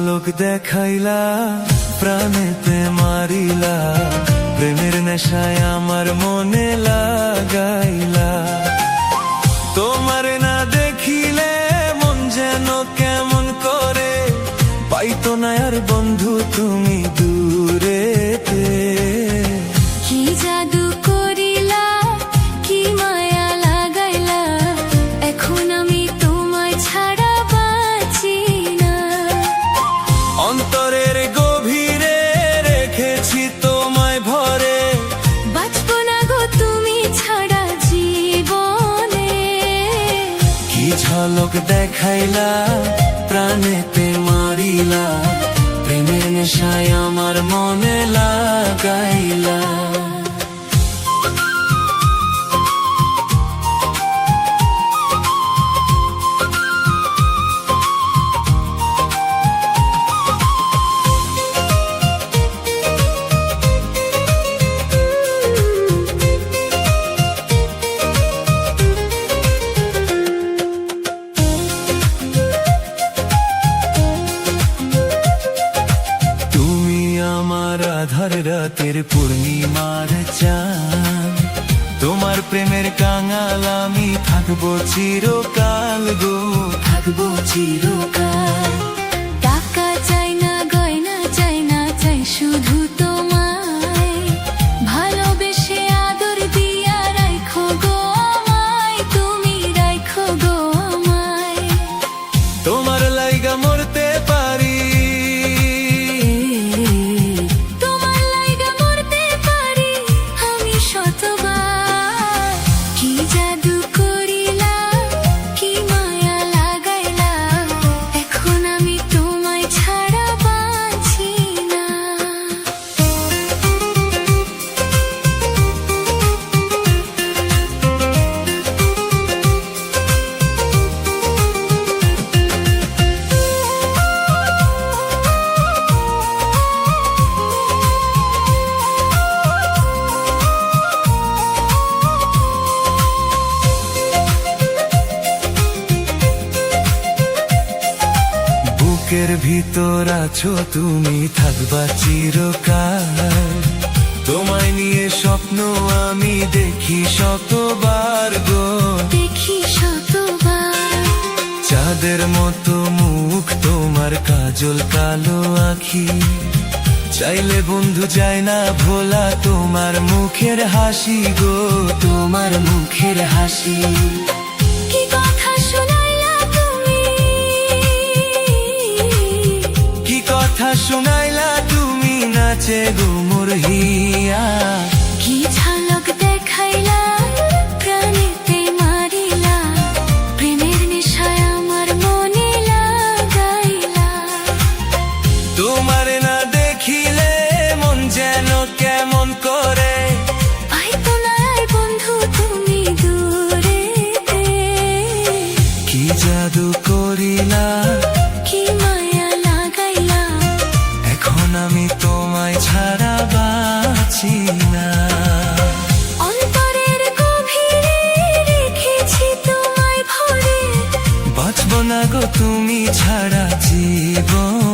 ঝলক দেখাইলা প্রাণেতে মারিলা, প্রেমের নেশায় আমার মনে লাগাইলা। তোমার না দেখিলে মন যেন কেমন করে, পাইতো না আর বন্ধু তুমি দূরেতে। কি জাদু করিলা, কি মায়া লাগাইলা, এখন আমি তোমায় ছাড়া বাঁচি না। অন্তরের গভীরে রেখেছি তোমায় ভরে, বাঁচবো না গো তুমি ছাড়া জীবনে। কি ঝলক দেখাইলা প্রাণেতে মারিলা, প্রেমের নেশায় আমার মনে লাগাইলা। আমার আধার রাতের পূর্ণিমার চাঁদ, তোমার প্রেমের কাঙাল আমি থাকবো চিরকাল গো, থাকবো চিরকাল। টাকা চাই না, গয়না চাই না, চাই শুধু তোমায়। ভালোবেসে আদর দিয়া রাখো গো আমায়, তুমি রাখো গো আমায়। তোমার লাইগা মরতে পারি, বুকের ভিতর আছো তুমি, থাকবা চিরকাল। তোমায় নিয়ে স্বপ্ন আমি দেখি শতবার গো, দেখি শতবার। চাঁদের মতো মুখ তোমার, কাজল কালো আখি, চাইলে বন্ধু যায় না ভোলা তোমার মুখের হাসি গো, তোমার মুখের হাসি। কি কথা শোনাইলা তুমি, কি কথা শুনাইলা তুমি, নাচে গো মোর হিয়া। কি ঝলক দেখাইলা প্রাণেতে মারিলা, প্রেমের নেশায় আমার মনে লাগাইলা। তোমার না দেখিলে মন যেন কেমন করে, পাইতো না আর বন্ধু তুমি দূরেতে। কি জাদু করিলা, কি মায়া লাগাইলা, এখন আমি তোমায় ছাড়া বাঁচি না। অন্তরের গভীরে রেখেছি তোমায় ভরে, বাঁচবো না গো তুমি ছাড়া জীবন।